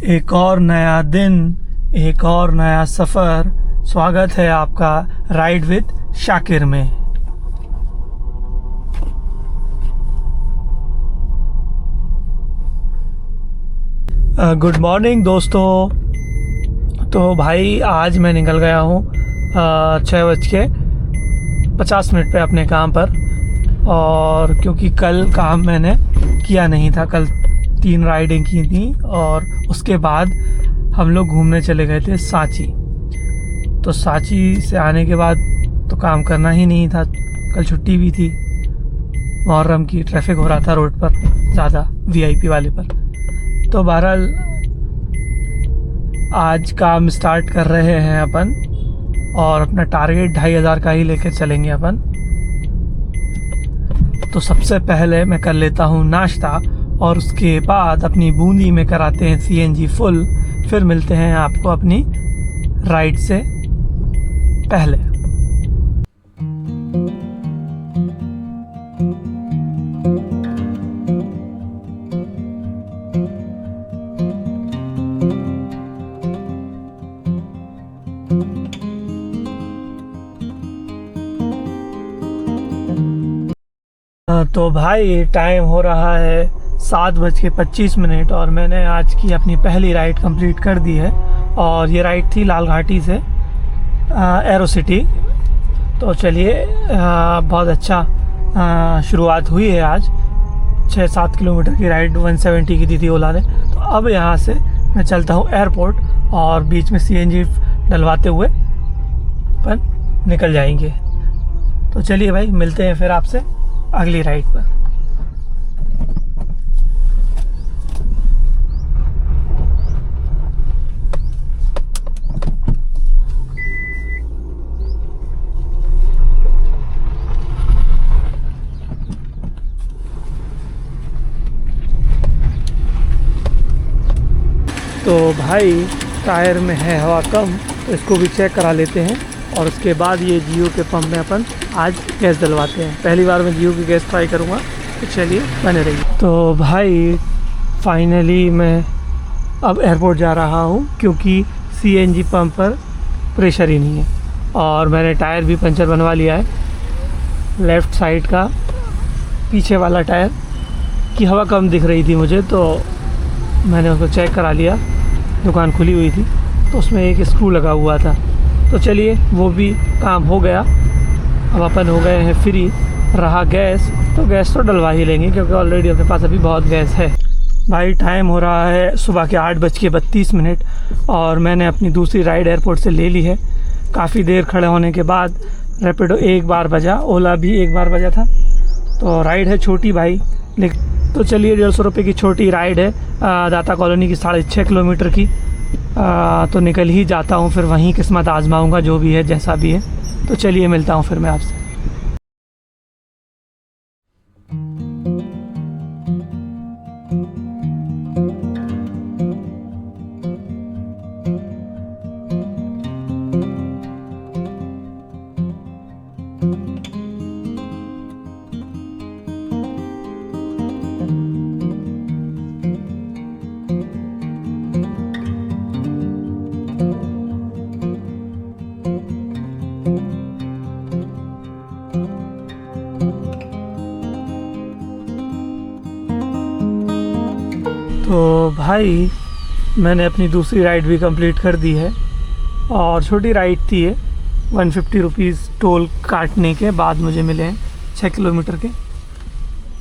एक और नया दिन, एक और नया सफ़र। स्वागत है आपका राइड विद शाकिर में। गुड मॉर्निंग दोस्तों। तो भाई आज मैं निकल गया हूँ 6:50 पे अपने काम पर। और क्योंकि कल काम मैंने किया नहीं था, कल 3 राइडें की थी और उसके बाद हम लोग घूमने चले गए थे सांची। तो सांची से आने के बाद तो काम करना ही नहीं था, कल छुट्टी भी थी, मुहर्रम की ट्रैफिक हो रहा था रोड पर ज़्यादा, वीआईपी वाले पर। तो बहरहाल आज काम स्टार्ट कर रहे हैं अपन और अपना टारगेट 2500 का ही लेकर चलेंगे अपन। तो सबसे पहले मैं कर लेता हूँ नाश्ता और उसके बाद अपनी बूंदी में कराते हैं सीएनजी फुल। फिर मिलते हैं आपको अपनी राइड से पहले। तो भाई टाइम हो रहा है 7:25 और मैंने आज की अपनी पहली राइड कंप्लीट कर दी है। और ये राइड थी लाल घाटी से एरो सिटी। तो चलिए बहुत अच्छा शुरुआत हुई है आज। 6-7 किलोमीटर की राइड 170 की दी थी ओला ने। तो अब यहाँ से मैं चलता हूँ एयरपोर्ट और बीच में सीएनजी डलवाते हुए अपन निकल जाएंगे। तो चलिए भाई मिलते हैं फिर आपसे अगली राइड पर। तो भाई टायर में है हवा कम, तो इसको भी चेक करा लेते हैं और उसके बाद ये जियो के पंप में अपन आज गैस डलवाते हैं। पहली बार मैं जियो की गैस ट्राई करूँगा, तो चलिए बने रहिए। तो भाई फाइनली मैं अब एयरपोर्ट जा रहा हूँ क्योंकि सीएनजी पंप पर प्रेशर ही नहीं है और मैंने टायर भी पंचर बनवा लिया है। लेफ़्ट साइड का पीछे वाला टायर की हवा कम दिख रही थी मुझे, तो मैंने उसको चेक करा लिया। दुकान खुली हुई थी तो उसमें एक स्क्रू लगा हुआ था। तो चलिए वो भी काम हो गया। अब अपन हो गए हैं फ्री। रहा गैस, तो गैस तो डलवा ही लेंगे क्योंकि ऑलरेडी अपने पास अभी बहुत गैस है। भाई टाइम हो रहा है सुबह के 8:32 और मैंने अपनी दूसरी राइड एयरपोर्ट से ले ली है। काफ़ी देर खड़े होने के बाद रैपिडो एक बार बजा, ओला भी एक बार बजा था। तो राइड है छोटी भाई, लेकिन तो चलिए 150 रुपये की छोटी राइड है दाता कॉलोनी की 6.5 किलोमीटर की। तो निकल ही जाता हूँ, फिर वहीं किस्मत आजमाऊँगा जो भी है जैसा भी है। तो चलिए मिलता हूँ फिर मैं आपसे। तो भाई मैंने अपनी दूसरी राइड भी कंप्लीट कर दी है और छोटी राइड थी ये। 150 रुपीज़ टोल काटने के बाद मुझे मिले हैं 6 किलोमीटर के।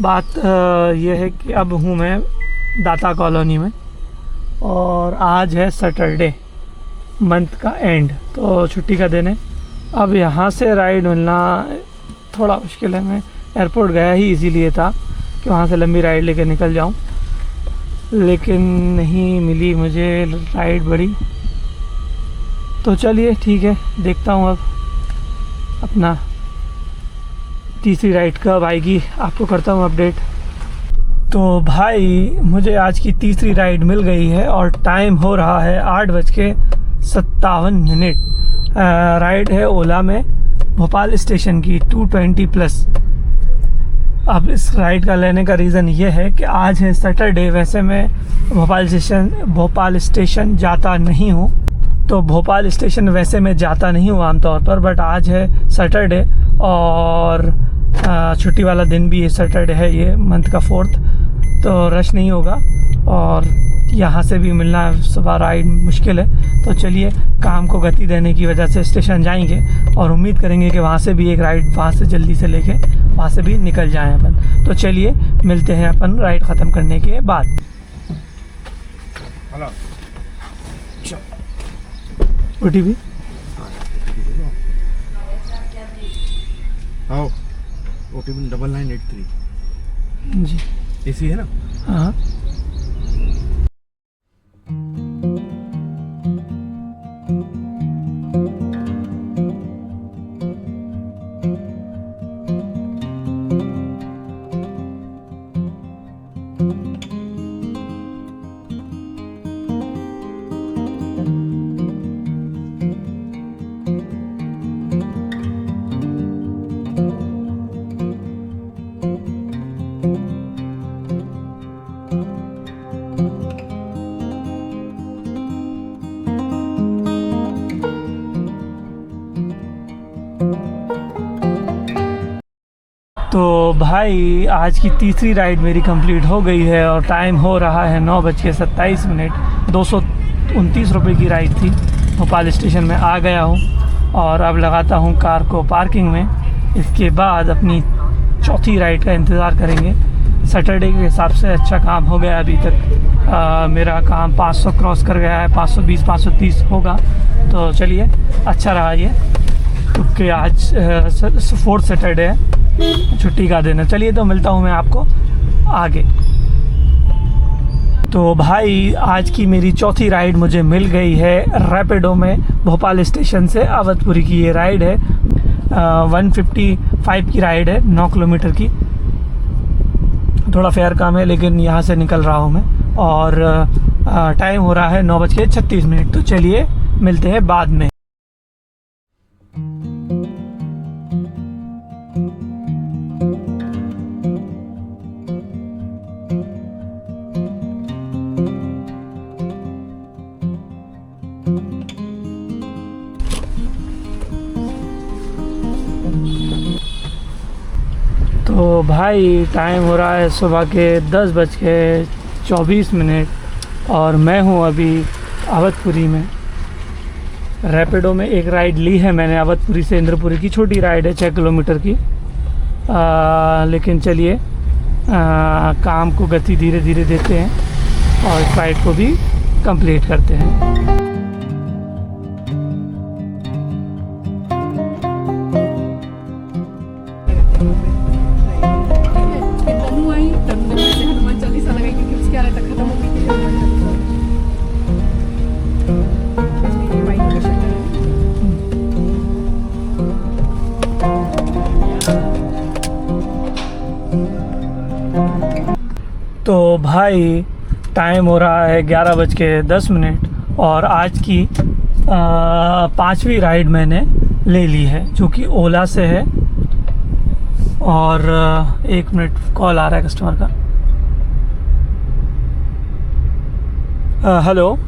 बात यह है कि अब हूँ मैं दाता कॉलोनी में और आज है सैटरडे, मंथ का एंड, तो छुट्टी का दिन है। अब यहाँ से राइड मिलना थोड़ा मुश्किल है। मैं एयरपोर्ट गया ही इसीलिए था कि वहाँ से लंबी राइड लेकर निकल जाऊँ, लेकिन नहीं मिली मुझे राइड बड़ी। तो चलिए ठीक है, देखता हूँ अब अपना तीसरी राइड कब आएगी, आपको करता हूँ अपडेट। तो भाई मुझे आज की तीसरी राइड मिल गई है और टाइम हो रहा है 8:37 57 राइड है ओला में भोपाल स्टेशन की 220+। अब इस राइड का लेने का रीज़न ये है कि आज है सैटरडे। वैसे मैं भोपाल स्टेशन जाता नहीं हूँ, तो भोपाल स्टेशन वैसे मैं जाता नहीं हूँ आमतौर पर, बट आज है सैटरडे और छुट्टी वाला दिन भी है, सैटरडे है, ये मंथ का 4th, तो रश नहीं होगा और यहाँ से भी मिलना सुबह राइड मुश्किल है। तो चलिए काम को गति देने की वजह से स्टेशन जाएंगे और उम्मीद करेंगे कि वहाँ से भी एक राइड वहाँ से जल्दी से लेके वहाँ से भी निकल जाएं अपन। तो चलिए मिलते हैं अपन राइड ख़त्म करने के बाद। OTP आओ, OTP 9983 जी, AC है ना? हाँ। तो भाई आज की तीसरी राइड मेरी कंप्लीट हो गई है और टाइम हो रहा है 9:27। 229 रुपये की राइड थी। भोपाल स्टेशन में आ गया हूँ और अब लगाता हूँ कार को पार्किंग में। इसके बाद अपनी चौथी राइड का इंतज़ार करेंगे। सैटरडे के हिसाब से अच्छा काम हो गया अभी तक। मेरा काम 500 क्रॉस कर गया है, 520 530 होगा। तो चलिए अच्छा रहा ये, क्योंकि आज 4th सैटरडे है, छुट्टी का दिन है। चलिए तो मिलता हूँ मैं आपको आगे। तो भाई आज की मेरी चौथी राइड मुझे मिल गई है रैपिडो में। भोपाल स्टेशन से अवधपुरी की ये राइड है। 155 की राइड है, 9 किलोमीटर की। थोड़ा फेयर कम है लेकिन यहाँ से निकल रहा हूँ मैं और टाइम हो रहा है 9:36। तो चलिए मिलते हैं बाद में। तो भाई टाइम हो रहा है सुबह के 10:24 और मैं हूँ अभी अवधपुरी में। रैपिडो में एक राइड ली है मैंने अवधपुरी से इंद्रपुरी की, छोटी राइड है 6 किलोमीटर की। लेकिन चलिए काम को गति धीरे धीरे देते हैं और इस राइड को भी कंप्लीट करते हैं। हनुमान चालीसा लगाई क्योंकि उसके आने तक खत्म हो गई थी। तो भाई टाइम हो रहा है 11:10 और आज की 5वीं राइड मैंने ले ली है, जो कि ओला से है। और 1 मिनट कॉल आ रहा है कस्टमर का। हेलो।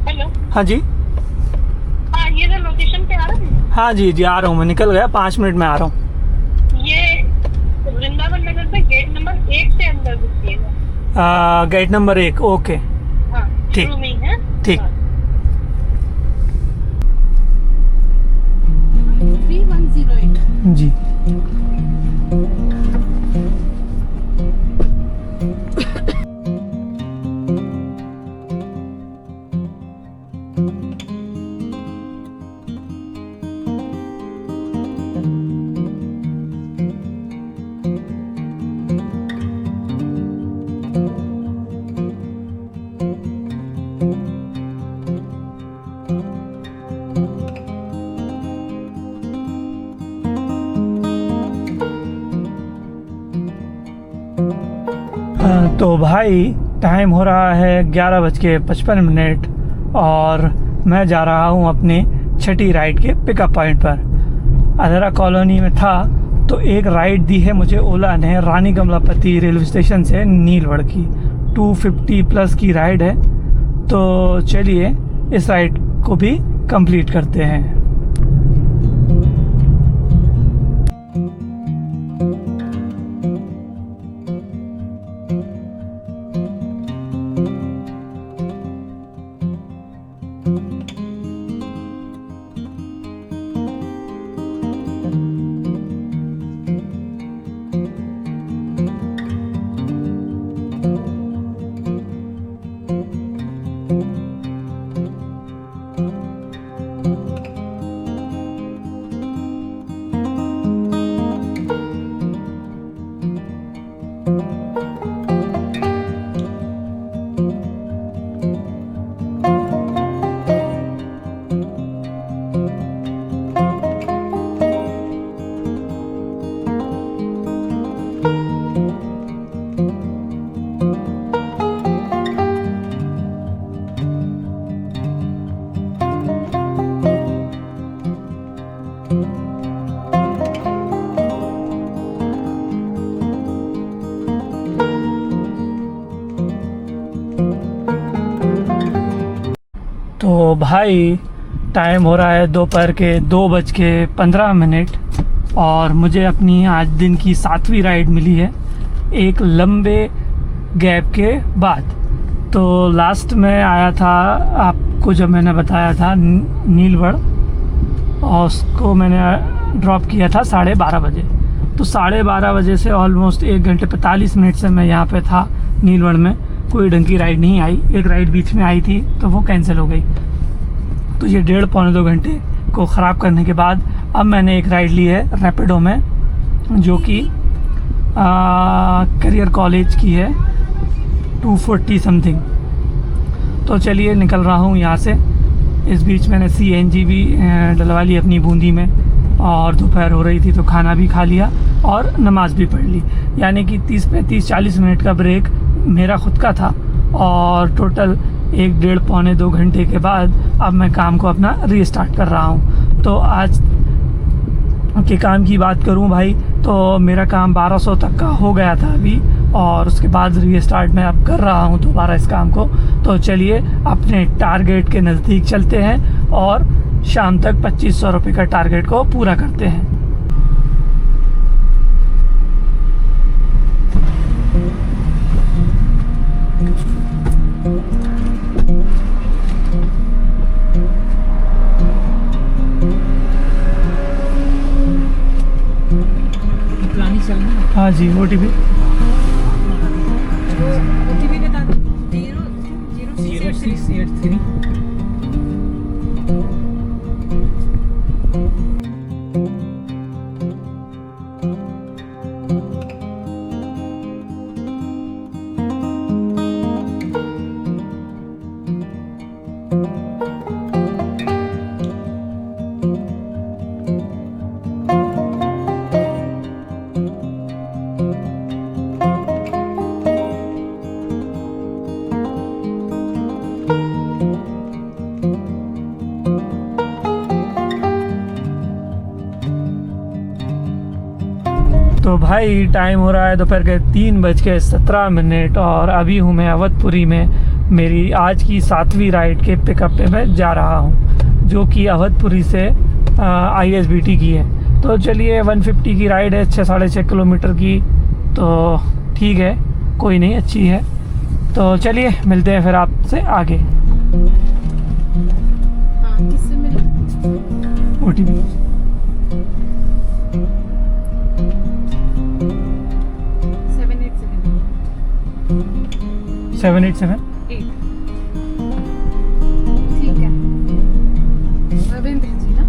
हेलो। हाँ जी। हाँ, ये जो लोकेशन पे आ रहा है। हाँ जी जी आ रहा हूँ, मैं निकल गया, 5 मिनट में आ रहा हूँ। ये वृंदावन नगर पे गेट नंबर 1 से अंदर घुसिएगा। गेट नंबर 1, ओके हाँ, ठीक शुरू में ही है। ठीक। हाँ। 3108 जी। तो भाई टाइम हो रहा है 11:55 और मैं जा रहा हूँ अपने छठी राइड के पिकअप पॉइंट पर। अधरा कॉलोनी में था तो एक राइड दी है मुझे ओला ने रानी कमलापति रेलवे स्टेशन से नीलवड़ की 250 प्लस की राइड है। तो चलिए इस राइड को भी कंप्लीट करते हैं। तो भाई टाइम हो रहा है दोपहर के 2:15 और मुझे अपनी आज दिन की 7वीं राइड मिली है एक लंबे गैप के बाद। तो लास्ट में आया था आपको जब मैंने बताया था नीलवड़, और उसको मैंने ड्रॉप किया था 12:30 बजे। तो 12:30 बजे से ऑलमोस्ट 1 घंटे 45 मिनट से मैं यहाँ पे था नीलवड़ में। कोई ढंग की राइड नहीं आई। एक राइड बीच में आई थी तो वो कैंसिल हो गई। तो ये 1.5-2 घंटे को ख़राब करने के बाद अब मैंने एक राइड ली है रैपिडो में, जो कि करियर कॉलेज की है 240 समथिंग। तो चलिए निकल रहा हूँ यहाँ से। इस बीच मैंने CNG भी डलवा ली अपनी बूंदी में, और दोपहर हो रही थी तो खाना भी खा लिया और नमाज भी पढ़ ली। यानी कि 30-35-40 मिनट का ब्रेक मेरा खुद का था, और टोटल 1-1.5-2 घंटे के बाद अब मैं काम को अपना रीस्टार्ट कर रहा हूँ। तो आज के काम की बात करूँ भाई, तो मेरा काम 1200 तक का हो गया था अभी, और उसके बाद रीस्टार्ट मैं अब कर रहा हूँ दोबारा इस काम को। तो चलिए अपने टारगेट के नज़दीक चलते हैं और शाम तक 2500 रुपये का टारगेट को पूरा करते हैं। हाँ जी, OTP बता दो 0683। तो भाई टाइम हो रहा है दोपहर के 3:17 और अभी हूँ मैं अवधपुरी में। मेरी आज की 7वीं राइड के पिकअप पे मैं जा रहा हूँ, जो कि अवधपुरी से ISBT की है। तो चलिए 150 की राइड है, 6-6.5 किलोमीटर की, तो ठीक है, कोई नहीं, अच्छी है। तो चलिए मिलते हैं फिर आपसे आगे। हाँ, किससे मिले? OTP 787। ठीक है, अभी भेजिए ना।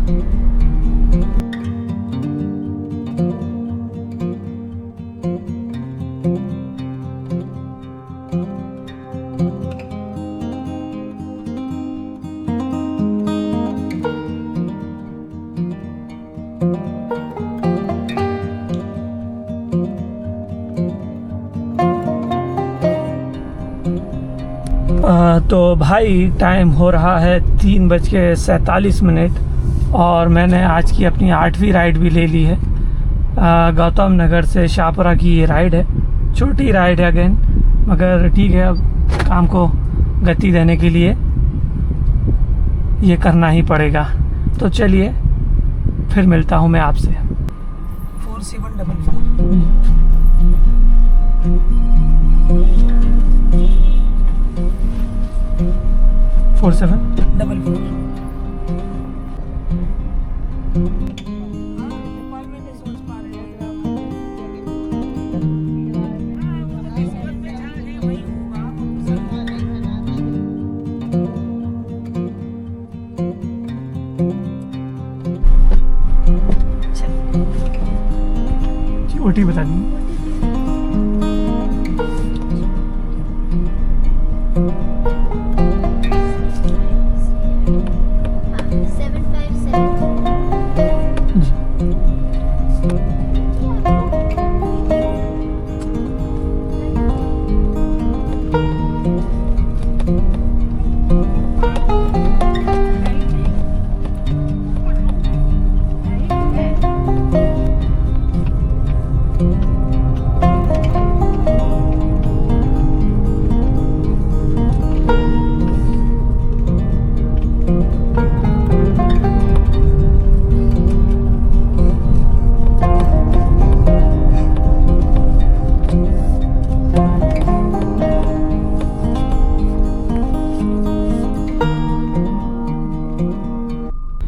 तो भाई टाइम हो रहा है 3:47 और मैंने आज की अपनी 8वीं राइड भी ले ली है। गौतम नगर से शाहपुरा की ये राइड है, छोटी राइड है अगेन, मगर ठीक है, अब काम को गति देने के लिए ये करना ही पड़ेगा। तो चलिए फिर मिलता हूँ मैं आपसे। 4744 ओटी बता दी।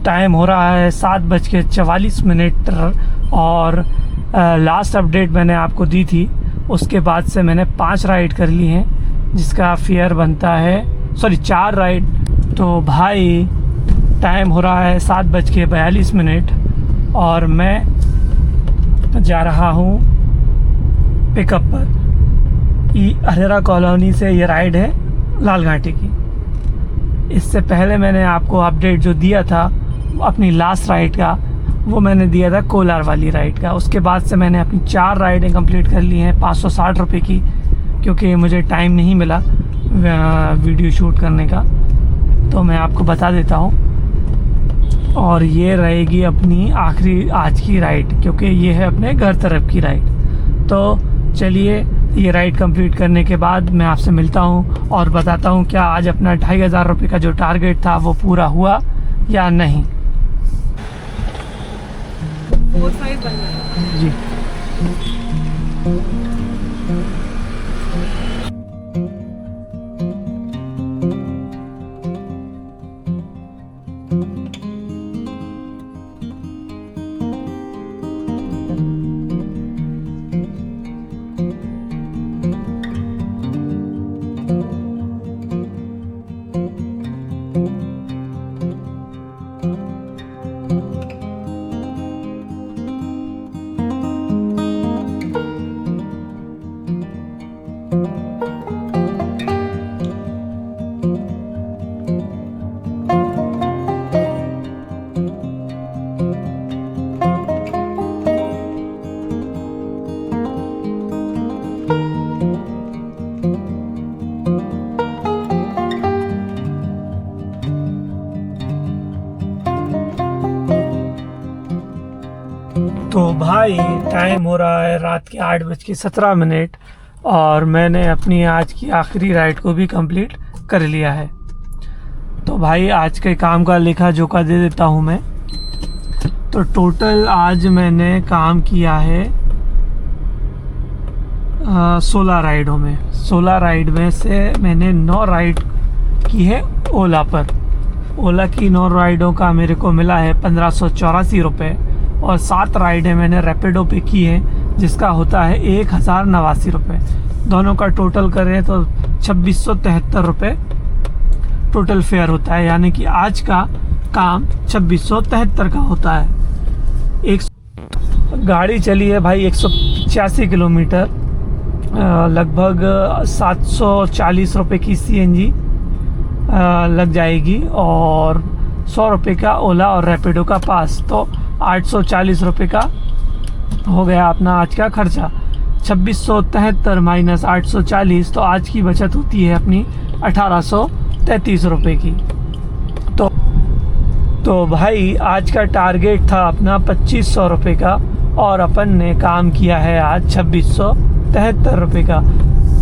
टाइम हो रहा है 7:44 और लास्ट अपडेट मैंने आपको दी थी, उसके बाद से मैंने 5 राइड कर ली हैं, जिसका फेयर बनता है 4 राइड। तो भाई टाइम हो रहा है 7:42 और मैं जा रहा हूँ पिकअप पर। अरेरा कॉलोनी से ये राइड है लाल घाटी की। इससे पहले मैंने आपको अपडेट जो दिया था अपनी लास्ट राइड का, वो मैंने दिया था कोलार वाली राइड का। उसके बाद से मैंने अपनी 4 राइडें कंप्लीट कर ली हैं 560 रुपये की, क्योंकि मुझे टाइम नहीं मिला वीडियो शूट करने का। तो मैं आपको बता देता हूँ, और ये रहेगी अपनी आखिरी आज की राइड, क्योंकि ये है अपने घर तरफ की राइड। तो चलिए ये राइड कंप्लीट करने के बाद मैं आपसे मिलता हूँ और बताता हूँ क्या आज अपना 2500 रुपये का जो टारगेट था वो पूरा हुआ या नहीं। 45 बनना है जी। तो भाई टाइम हो रहा है रात के 8:17 और मैंने अपनी आज की आखिरी राइड को भी कंप्लीट कर लिया है। तो भाई आज के काम का लेखा जोखा दे देता हूँ मैं। तो टोटल आज मैंने काम किया है 16 राइडों में। 16 राइड में से मैंने 9 राइड की है ओला पर। ओला की 9 राइडों का मेरे को मिला है 1584 रुपये, और 7 राइडें मैंने रैपिडो पे की हैं, जिसका होता है 1089 रुपये। दोनों का टोटल करें तो 2673 रुपये टोटल फेयर होता है, यानी कि आज का काम 2673 का होता है। एक गाड़ी चली है भाई 185 किलोमीटर, लगभग 740 रुपये की CNG लग जाएगी, और 100 रुपये का ओला और रैपिडो का पास, तो 840 रुपये का हो गया अपना आज का खर्चा। 2673 माइनस 840, तो आज की बचत होती है अपनी 1833 रुपये की। तो भाई आज का टारगेट था अपना 2500 रुपये का, और अपन ने काम किया है आज 2673 रुपये का।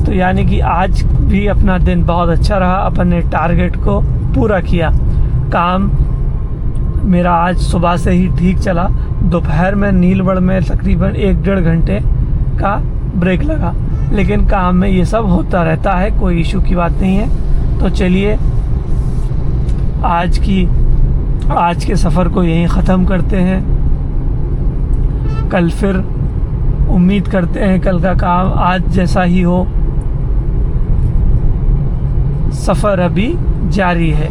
तो यानी कि आज भी अपना दिन बहुत अच्छा रहा, अपन ने टारगेट को पूरा किया। काम मेरा आज सुबह से ही ठीक चला। दोपहर में नीलबढ़ में तकरीबन 1-1.5 घंटे का ब्रेक लगा, लेकिन काम में ये सब होता रहता है, कोई इशू की बात नहीं है। तो चलिए आज के सफ़र को यहीं ख़त्म करते हैं। कल फिर उम्मीद करते हैं कल का काम आज जैसा ही हो। सफ़र अभी जारी है।